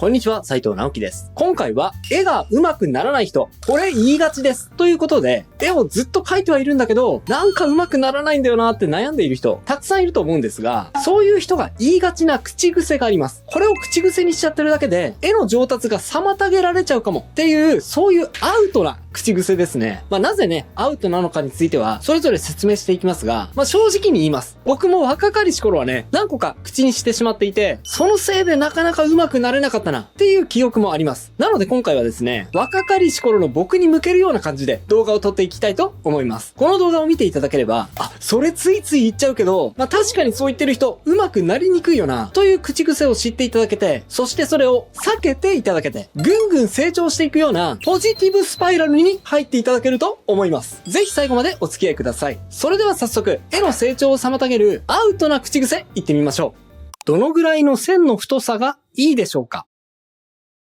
こんにちは、さいとうなおきです。今回は、絵が上手くならない人、これ言いがちです。ということで、絵をずっと描いてはいるんだけど、なんか上手くならないんだよなって悩んでいる人、たくさんいると思うんですが、そういう人が言いがちな口癖があります。これを口癖にしちゃってるだけで、絵の上達が妨げられちゃうかもっていう、そういうアウトな口癖ですね。なぜね、アウトなのかについては、それぞれ説明していきますが、正直に言います。僕も若かりし頃はね、何個か口にしてしまっていて、そのせいでなかなか上手くなれなかったなっていう記憶もあります。なので今回はですね、若かりし頃の僕に向けるような感じで動画を撮っていきたいと思います。この動画を見ていただければ、それついつい言っちゃうけど、確かにそう言ってる人、上手くなりにくいよな、という口癖を知っていただけて、そしてそれを避けていただけて、ぐんぐん成長していくような、ポジティブスパイラルに入っていただけると思います。ぜひ最後までお付き合いください。それでは早速、絵の成長を妨げるアウトな口癖、いってみましょう。どのぐらいの線の太さがいいでしょうか？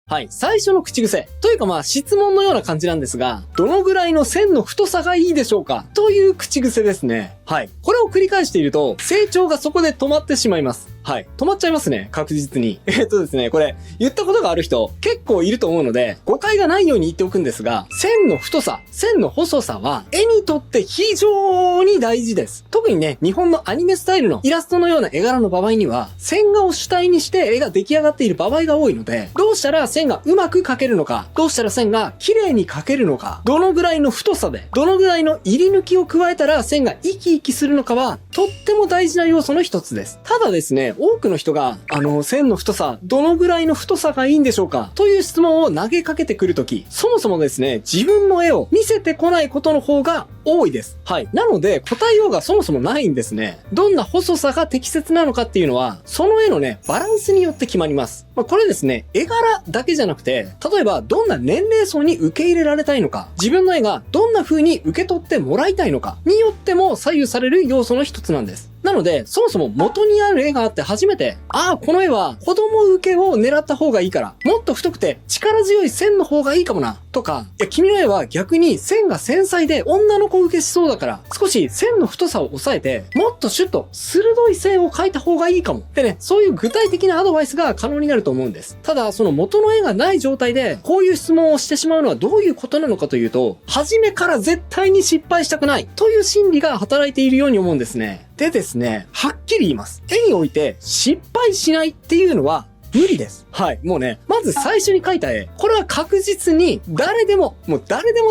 はい。最初の口癖。というか質問のような感じなんですが、どのぐらいの線の太さがいいでしょうか？という口癖ですね。はい。これを繰り返していると、成長がそこで止まってしまいます。はい。止まっちゃいますね。確実に。ですね、これ、言ったことがある人、結構いると思うので、誤解がないように言っておくんですが、線の太さ、線の細さは、絵にとって非常に大事です。特にね、日本のアニメスタイルのイラストのような絵柄の場合には、線画を主体にして絵が出来上がっている場合が多いので、どうしたら線がうまく描けるのか、どうしたら線が綺麗に描けるのか、どのぐらいの太さで、どのぐらいの入り抜きを加えたら線が生き生きするのかは、とっても大事な要素の一つです。ただですね、多くの人が、線の太さ、どのぐらいの太さがいいんでしょうかという質問を投げかけてくるとき、そもそもですね、自分の絵を見せてこないことの方が多いです。はい。なので、答えようがそもそもないんですね。どんな細さが適切なのかっていうのは、その絵のね、バランスによって決まります。これですね、絵柄だけじゃなくて、例えばどんな年齢層に受け入れられたいのか、自分の絵がどんな風に受け取ってもらいたいのかによっても左右される要素の一つなんです。なので、そもそも元にある絵があって初めて、この絵は子供受けを狙った方がいいから、もっと太くて力強い線の方がいいかもな、とか、君の絵は逆に線が繊細で女の子受けしそうだから、少し線の太さを抑えて、もっとシュッと鋭い線を描いた方がいいかも。ってね、そういう具体的なアドバイスが可能になると思うんです。ただ、その元の絵がない状態で、こういう質問をしてしまうのはどういうことなのかというと、初めから絶対に失敗したくないという心理が働いているように思うんですね。でですね、はっきり言います。絵において失敗しないっていうのは無理です。はい。もうね、まず最初に描いた絵。これは確実に誰でも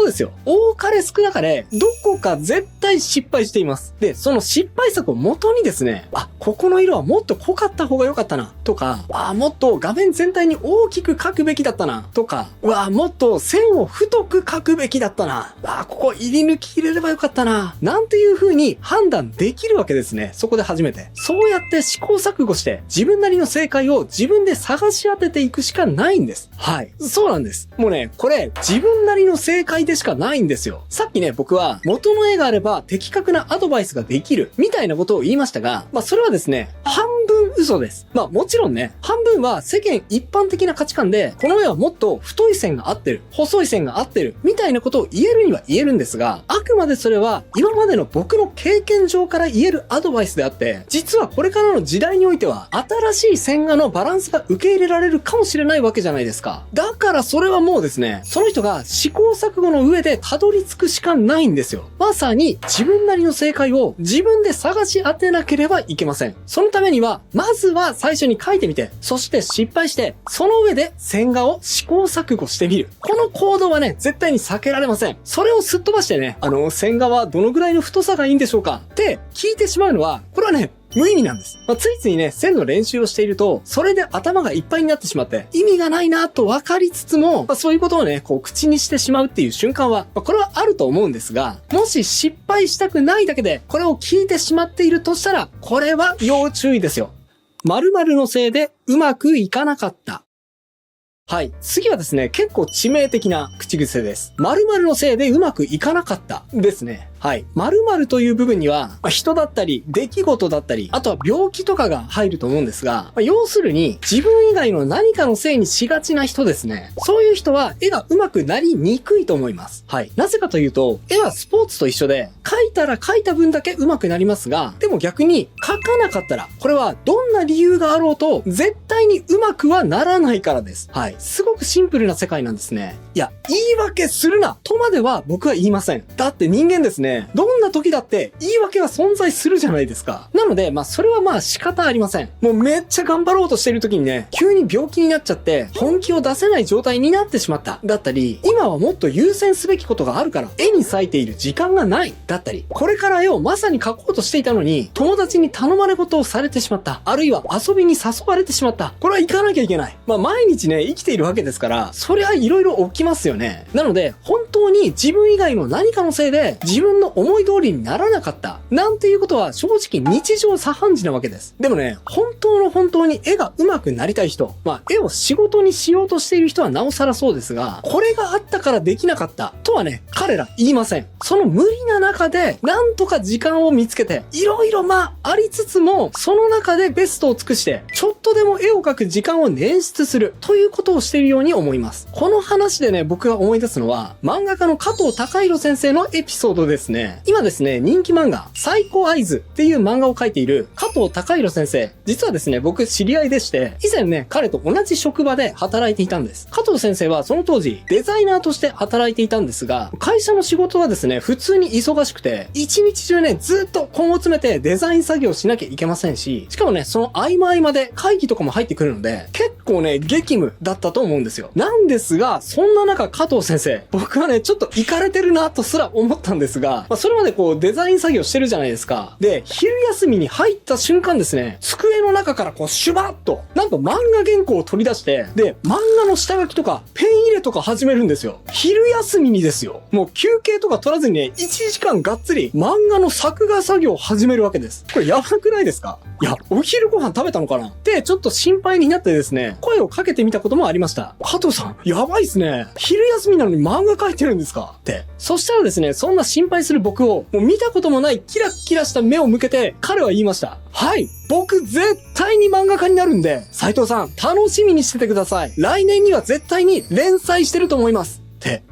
ですよ。多かれ少なかれ、どこか絶対失敗しています。で、その失敗作を元にですね、ここの色はもっと濃かった方が良かったな。とか、もっと画面全体に大きく描くべきだったな。とか、もっと線を太く描くべきだったな。ここ入り抜き入れればよかったな。なんていう風に判断できるわけですね。そこで初めて。そうやって試行錯誤して、自分なりの正解を自分で探し当てていくしかないんです。はい。そうなんです。もうね、これ、自分なりの正解でしかないんですよ。さっきね、僕は、元の絵があれば的確なアドバイスができる、みたいなことを言いましたが、それはですね、半分嘘です。もちろんね、半分は世間一般的な価値観で、この絵はもっと太い線が合ってる、細い線が合ってる、みたいなことを言えるには言えるんですが、あくまでそれは、今までの僕の経験上から言えるアドバイスであって、実はこれからの時代においては、新しい線画のバランスが受け入れられるかもしれないわけじゃないですか。だからそれはもうですね、その人が試行錯誤の上でたどり着くしかないんですよ。まさに自分なりの正解を自分で探し当てなければいけません。そのためには、まずは最初に描いてみて、そして失敗して、その上で線画を試行錯誤してみる。この行動はね、絶対に避けられません。それをすっ飛ばしてね、線画はどのぐらいの太さがいいんでしょうかって聞いてしまうのは、これはね、無意味なんです。ついついね、線の練習をしていると、それで頭がいっぱいになってしまって、意味がないなと分かりつつも、そういうことをね、口にしてしまうっていう瞬間は、これはあると思うんですが、もし失敗したくないだけで、これを聞いてしまっているとしたら、これは要注意ですよ。〇〇のせいでうまくいかなかった。はい。次はですね、結構致命的な口癖です。〇〇のせいでうまくいかなかったですね。はい。〇〇という部分には、人だったり、出来事だったり、あとは病気とかが入ると思うんですが、要するに、自分以外の何かのせいにしがちな人ですね。そういう人は絵が上手くなりにくいと思います。はい。なぜかというと、絵はスポーツと一緒で、描いたら描いた分だけ上手くなりますが、でも逆に描かなかったら、これはどんな理由があろうと、絶対に上手くはならないからです。はい。すごくシンプルな世界なんですね。いや、言い訳するなとまでは僕は言いません。だって人間ですね、どんな時だって言い訳は存在するじゃないですか。なので、それは仕方ありません。もうめっちゃ頑張ろうとしている時にね、急に病気になっちゃって、本気を出せない状態になってしまった。だったり、今はもっと優先すべきことがあるから、絵に割いている時間がない。だったり、これから絵をまさに描こうとしていたのに、友達に頼まれ事をされてしまった。あるいは遊びに誘われてしまった。これは行かなきゃいけない。毎日ね、生きているわけですから、そりゃ色々起きますよね。なので、本当に自分以外の何かのせいで、自分の思い通りにならなかった。なんていうことは正直日常茶飯事なわけです。でもね、本当に絵が上手くなりたい人、絵を仕事にしようとしている人はなおさらそうですが、これがあったからできなかったとはね、彼ら言いません。その無理な中で、なんとか時間を見つけて、色々ありつつも、その中でベストを尽くして、ちょっとでも絵を描く時間を捻出するということをしているように思います。この話でね、僕が思い出すのは、漫画家の加藤貴弘先生のエピソードですね。今ですね、人気漫画、サイコアイズっていう漫画を描いている加藤貴弘先生。実はですね、僕知り合いでして、以前ね、彼と同じ職場で働いていたんです。加藤先生はその当時、デザイナーとして働いていたんですが、会社の仕事はですね、普通に忙しくて、一日中ね、ずっと根を詰めてデザイン作業しなきゃいけませんし、しかもね、その合間で会議とかも入ってくるので、結構ね、激務だったと思うんですよ。なんですが、そんな中、加藤先生、僕はね、ちょっとイカれてるなとすら思ったんですが、それまでデザイン作業してるじゃないですか。で、昼休みに入った瞬間ですね、机の中からシュバッと、なんと漫画原稿を取り出して、で、漫画の下書きとか、ペン入れとか始めるんですよ。昼休みにですよ。もう休憩とか取らずにね、1時間がっつり漫画の作画作業を始めるわけです。これやばくないですか？いや、お昼ご飯食べたのかなってちょっと心配になってですね、声をかけてみたこともありました。加藤さん、やばいっすね。昼休みなのに漫画描いてるんですかって。そしたらですね、そんな心配する僕を、もう見たこともないキラキラした目を向けて、彼は言いました。はい、僕絶対に漫画家になるんで、斉藤さん、楽しみにしててください。来年には絶対に連載してると思います。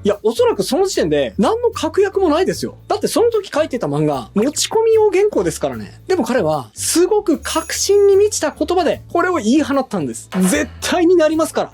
いや、おそらくその時点で何の確約もないですよ。だってその時書いてた漫画、持ち込み用原稿ですからね。でも彼は、すごく確信に満ちた言葉で、これを言い放ったんです。絶対になりますから。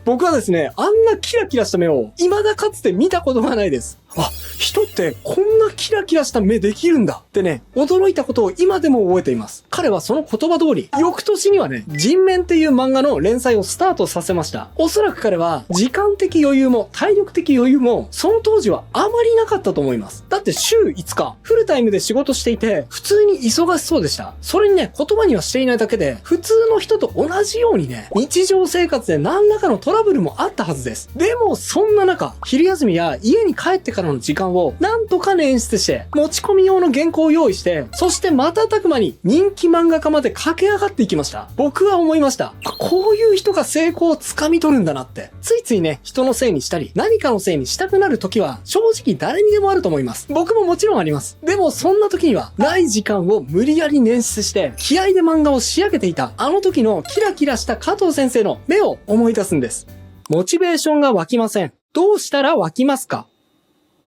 僕はですね、あんなキラキラした目を未だかつて見たことがないです。あ、人ってこんなキラキラした目できるんだってね、驚いたことを今でも覚えています。彼はその言葉通り、翌年にはね、人面っていう漫画の連載をスタートさせました。おそらく彼は、時間的余裕も体力的余裕も、その当時はあまりなかったと思います。だって週5日、フルタイムで仕事していて、普通に忙しそうでした。それにね、言葉にはしていないだけで、普通の人と同じようにね、日常生活で何らかのトラブルもあったはずです。でも、そんな中、昼休みや家に帰ってからの時間をなんとか捻出して、持ち込み用の原稿を用意して、そして瞬く間に人気漫画家まで駆け上がっていきました。僕は思いました。こういう人が成功をつかみ取るんだなって。ついついね、人のせいにしたり、何かのせいにしたくなる時は、正直誰にでもあると思います。僕ももちろんあります。でも、そんな時には、ない時間を無理やり捻出して、気合で漫画を仕上げていた、あの時のキラキラした加藤先生の目を思い出すんです。モチベーションが湧きません。どうしたら湧きますか？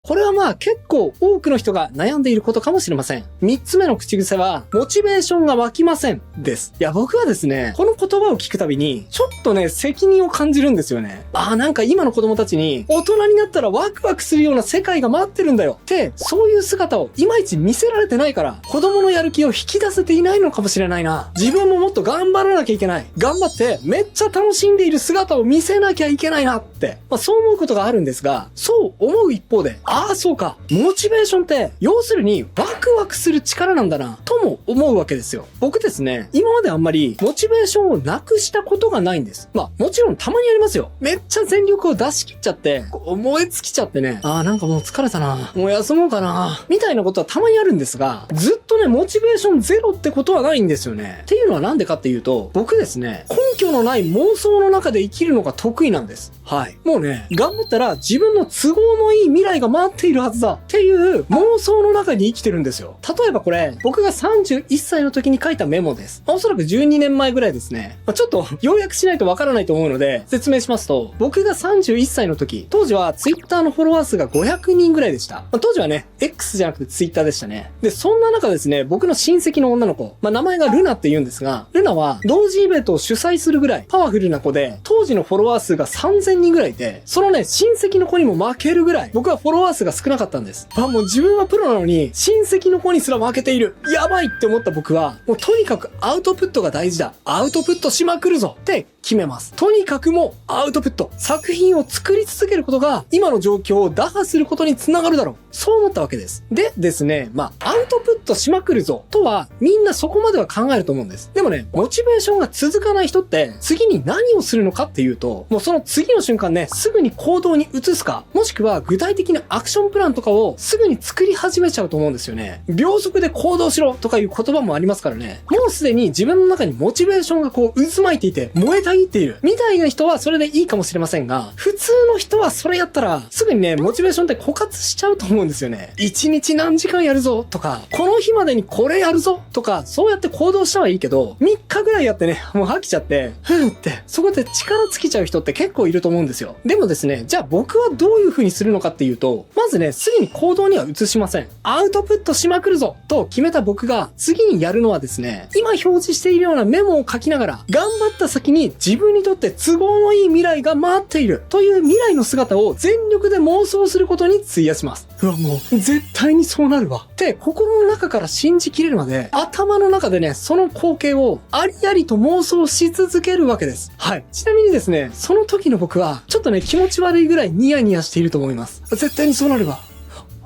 これは結構多くの人が悩んでいることかもしれません。3つ目の口癖は、モチベーションが湧きませんです。いや、僕はですね、この言葉を聞くたびに、ちょっとね、責任を感じるんですよね。なんか今の子供たちに、大人になったらワクワクするような世界が待ってるんだよって、そういう姿をいまいち見せられてないから、子供のやる気を引き出せていないのかもしれないな。自分ももっと頑張らなきゃいけない。頑張って、めっちゃ楽しんでいる姿を見せなきゃいけないなって、そう思うことがあるんですが、そう思う一方で、そうか。モチベーションって、要するにワクワクする力なんだな、とも思うわけですよ。僕ですね、今まであんまりモチベーションをなくしたことがないんです。もちろんたまにありますよ。めっちゃ全力を出し切っちゃって、燃え尽きちゃってね、なんかもう疲れたな、もう休もうかな、みたいなことはたまにあるんですが、ずっとね、モチベーションゼロってことはないんですよね。っていうのはなんでかっていうと、僕ですね、根拠のない妄想の中で生きるのが得意なんです。はい。もうね、頑張ったら自分の都合のいい未来が待待っているはずだっていう妄想の中に生きてるんですよ。例えばこれ、僕が31歳の時に書いたメモです。おそらく12年前ぐらいですね。ちょっと要約しないとわからないと思うので説明しますと、僕が31歳の時、当時は Twitter のフォロワー数が500人ぐらいでした。当時はね、X じゃなくて Twitter でしたね。で、そんな中ですね、僕の親戚の女の子、名前がルナって言うんですが、ルナは同時イベントを主催するぐらいパワフルな子で、当時のフォロワー数が3000人ぐらいいて、そのね、親戚の子にも負けるぐらい、僕はフォロワー数が少なかったんです。もう自分はプロなのに、親戚の子にすら負けている。やばいって思った僕は、もうとにかくアウトプットが大事だ。アウトプットしまくるぞって決めます。とにかくもうアウトプット。作品を作り続けることが、今の状況を打破することにつながるだろう。そう思ったわけです。でですね、アウトプットしまくるぞとは、みんなそこまでは考えると思うんです。でもね、モチベーションが続かない人って、次に何をするのかっていうと、もうその次の瞬間ね、すぐに行動に移すか、もしくは具体的なアクションプランとかをすぐに作り始めちゃうと思うんですよね。秒速で行動しろとかいう言葉もありますからね。もうすでに自分の中にモチベーションがこう渦巻いていて、燃えたぎっている。みたいな人はそれでいいかもしれませんが、普通の人はそれやったら、すぐにね、モチベーションって枯渇しちゃうと思うんですよね。1日何時間やるぞとか、この日までにこれやるぞとか、そうやって行動したはいいけど、3日ぐらいやってね、もう飽きちゃって、って、そこで力尽きちゃう人って結構いると思うんですよ。でもですね、じゃあ僕はどういう風にするのかっていうと、まずね、すぐに行動には移しません。アウトプットしまくるぞと決めた僕が次にやるのはですね、今表示しているようなメモを書きながら、頑張った先に自分にとって都合のいい未来が待っているという未来の姿を全力で妄想することに費やします。うわ、もう絶対にそうなるわって心の中から信じきれるまで、頭の中でね、その光景をありありと妄想し続けるわけです。はい。ちなみにですね、その時の僕はちょっとね、気持ち悪いぐらいニヤニヤしていると思います。絶対にそうなるわ。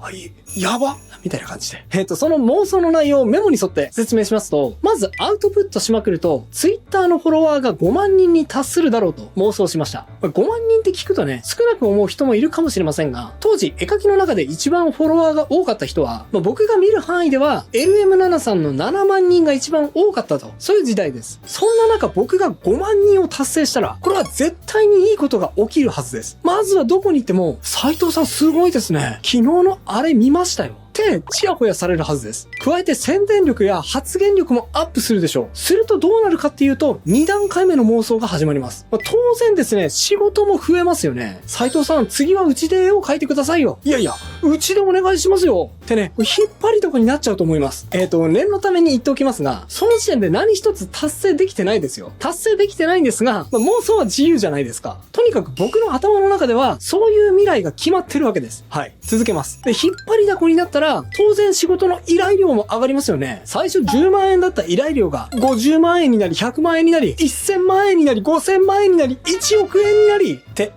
はい、やばみたいな感じで。その妄想の内容をメモに沿って説明しますと、まずアウトプットしまくると、Twitter のフォロワーが5万人に達するだろうと妄想しました。5万人って聞くとね、少なく思う人もいるかもしれませんが、当時絵描きの中で一番フォロワーが多かった人は、僕が見る範囲では、LM7 さんの7万人が一番多かったと。そういう時代です。そんな中僕が5万人を達成したら、これは絶対にいいことが起きるはずです。まずはどこに行っても、斉藤さんすごいですね。昨日のあれ見ましたよ。ってチヤホヤされるはずです。加えて宣伝力や発言力もアップするでしょう。するとどうなるかっていうと、2段階目の妄想が始まります。当然ですね、仕事も増えますよね。斉藤さん、次はうちで絵を描いてくださいよ。いやいや、うちでお願いしますよ。ってね、引っ張りとかになっちゃうと思います。念のために言っておきますが、その時点で何一つ達成できてないですよ。達成できてないんですが、妄想は自由じゃないですか。とにかく僕の頭の中では、そういう未来が決まってるわけです。はい。続けます。で、引っ張りだこになったら、当然仕事の依頼料も上がりますよね。最初10万円だった依頼料が50万円になり、100万円になり、1000万円になり、5000万円になり、1億円になり、って、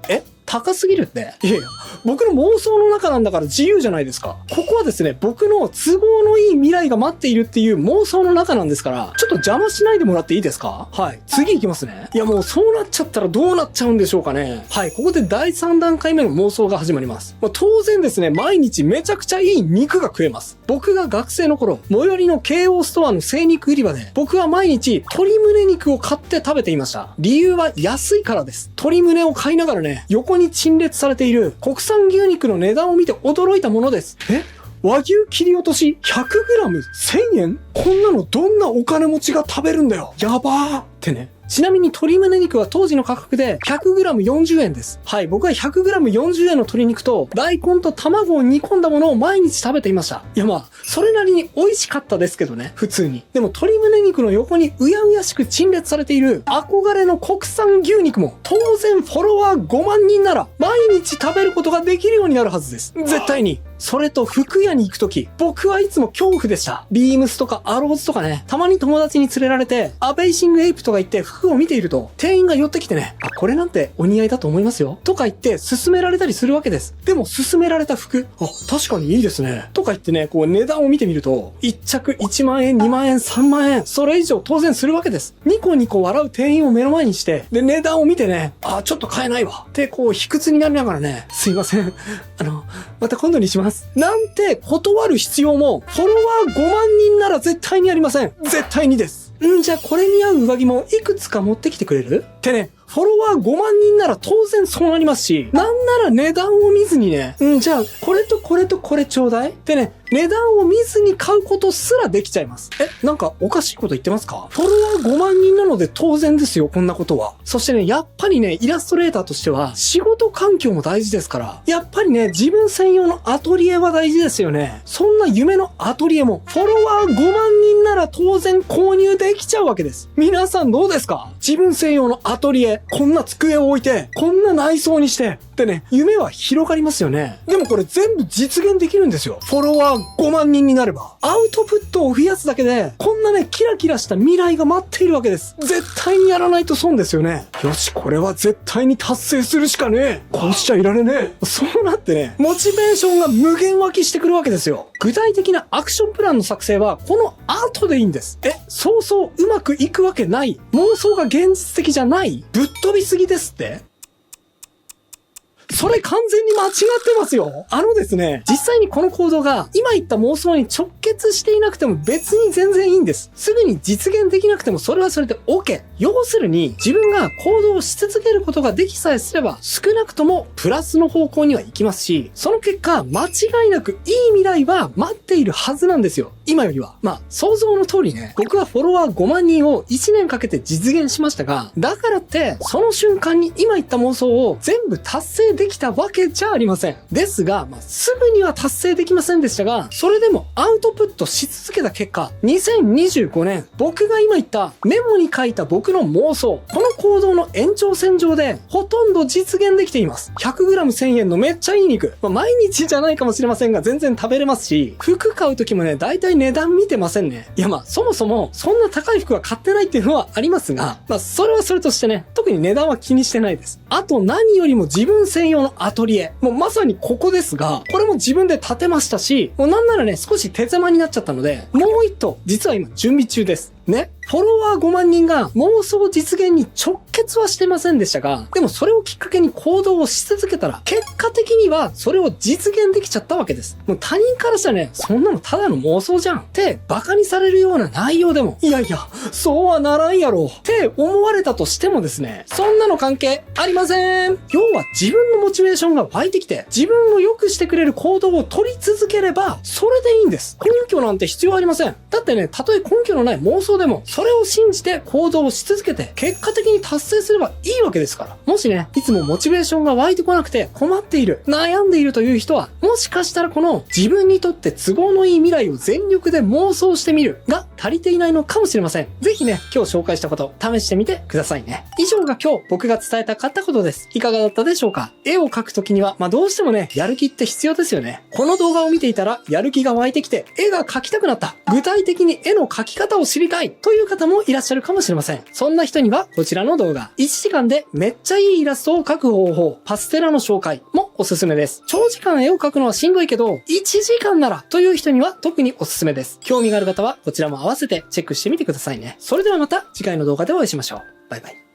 高すぎるって。いやいや、僕の妄想の中なんだから自由じゃないですか。ここはですね、僕の都合のいい未来が待っているっていう妄想の中なんですから、ちょっと邪魔しないでもらっていいですか？はい。次行きますね。いや、もうそうなっちゃったらどうなっちゃうんでしょうかね。はい。ここで第3段階目の妄想が始まります。当然ですね、毎日めちゃくちゃいい肉が食えます。僕が学生の頃、最寄りの京王ストアの精肉売り場で、僕は毎日鶏胸肉を買って食べていました。理由は安いからです。鶏胸を買いながらね、横に陳列されている国産牛肉の値段を見て驚いたものです。和牛切り落とし 100g1000 円？こんなのどんなお金持ちが食べるんだよ。やばーってね。ちなみに鶏胸肉は当時の価格で 100g40 円です。はい、僕は 100g40 円の鶏肉と大根と卵を煮込んだものを毎日食べていました。いやそれなりに美味しかったですけどね、普通に。でも鶏胸肉の横にうやうやしく陳列されている憧れの国産牛肉も当然フォロワー5万人なら毎日食べることができるようになるはずです。絶対に。それと服屋に行くとき、僕はいつも恐怖でした。ビームスとかアローズとかね、たまに友達に連れられて、アベイシングエイプとか行って服を見ていると、店員が寄ってきてね、これなんてお似合いだと思いますよ。とか言って勧められたりするわけです。でも勧められた服、確かにいいですね。とか言ってね、こう値段を見てみると、1着1万円、2万円、3万円、それ以上当然するわけです。ニコニコ笑う店員を目の前にして、で、値段を見てね、ちょっと買えないわ。ってこう、卑屈になりながらね、すいません。また今度にします。なんて断る必要も、フォロワー5万人なら絶対にありません。絶対にです。じゃあこれに合う上着もいくつか持ってきてくれるってね、フォロワー5万人なら当然そうなりますし、なんなら値段を見ずにね、じゃあこれとこれとこれちょうだいってね、値段を見ずに買うことすらできちゃいます。なんかおかしいこと言ってますか？フォロワー5万人なので当然ですよ、こんなことは。そしてね、やっぱりね、イラストレーターとしては仕事環境も大事ですから、やっぱりね、自分専用のアトリエは大事ですよね。そんな夢のアトリエもフォロワー5万人なら当然購入できちゃうわけです。皆さんどうですか？自分専用のアトリエ、こんな机を置いて、こんな内装にして、ってね、夢は広がりますよね。でもこれ全部実現できるんですよ。フォロワー5万人になれば。アウトプットを増やすだけで、こんなね、キラキラした未来が待っているわけです。絶対にやらないと損ですよね。よし、これは絶対に達成するしかねえ。こうしちゃいられねえ。そうなってね、モチベーションが無限湧きしてくるわけですよ。具体的なアクションプランの作成は、この後でいいんです。そうそううまくいくわけない。妄想が現実的じゃない。ぶっ飛びすぎですって。それ完全に間違ってますよ。ですね、実際にこの行動が今言った妄想に直結していなくても別に全然いいんです。すぐに実現できなくてもそれはそれで OK。要するに自分が行動し続けることができさえすれば少なくともプラスの方向には行きますし、その結果間違いなくいい未来は待っているはずなんですよ。今よりは。想像の通りね、僕はフォロワー5万人を1年かけて実現しましたが、だからってその瞬間に今言った妄想を全部達成できたわけじゃありません。ですが、すぐには達成できませんでしたが、それでもアウトプットし続けた結果、2025年、僕が今言ったメモに書いた僕の妄想、この行動の延長線上でほとんど実現できています。100g1000 円のめっちゃいい肉。毎日じゃないかもしれませんが、全然食べれますし、服買う時もね、だいたい値段見てませんね。そもそも、そんな高い服は買ってないっていうのはありますが、それはそれとしてね、特に値段は気にしてないです。あと何よりも自分専用のアトリエ。まさにここですが、これも自分で建てましたし、なんならね、少し手狭になっちゃったので、もう一頭、実は今準備中です。ね。フォロワー5万人が妄想実現に直結はしてませんでしたが、でもそれをきっかけに行動をし続けたら、結果的にはそれを実現できちゃったわけです。もう他人からしたらね、そんなのただの妄想じゃんって馬鹿にされるような内容でも、いやいや、そうはならんやろって思われたとしてもですね、そんなの関係ありません。要は自分のモチベーションが湧いてきて、自分を良くしてくれる行動を取り続ければ、それでいいんです。根拠なんて必要ありません。だってね、たとえ根拠のない妄想でも、それを信じて行動をし続けて、結果的に達成すればいいわけですから。もしね、いつもモチベーションが湧いてこなくて困っている、悩んでいるという人は、もしかしたらこの自分にとって都合のいい未来を全力で妄想してみるが足りていないのかもしれません。ぜひね、今日紹介したこと試してみてくださいね。以上が今日僕が伝えたかったことです。いかがだったでしょうか？絵を描くときには、どうしてもね、やる気って必要ですよね。この動画を見ていたら、やる気が湧いてきて、絵が描きたくなった。具体的に絵の描き方を知りたいという方もいらっしゃるかもしれません。そんな人には、こちらの動画、1時間でめっちゃいいイラストを描く方法、パステラの紹介もおすすめです。長時間絵を描くのはしんどいけど、1時間ならという人には特におすすめです。興味がある方は、こちらも合わせてチェックしてみてくださいね。それではまた次回の動画でお会いしましょう。バイバイ。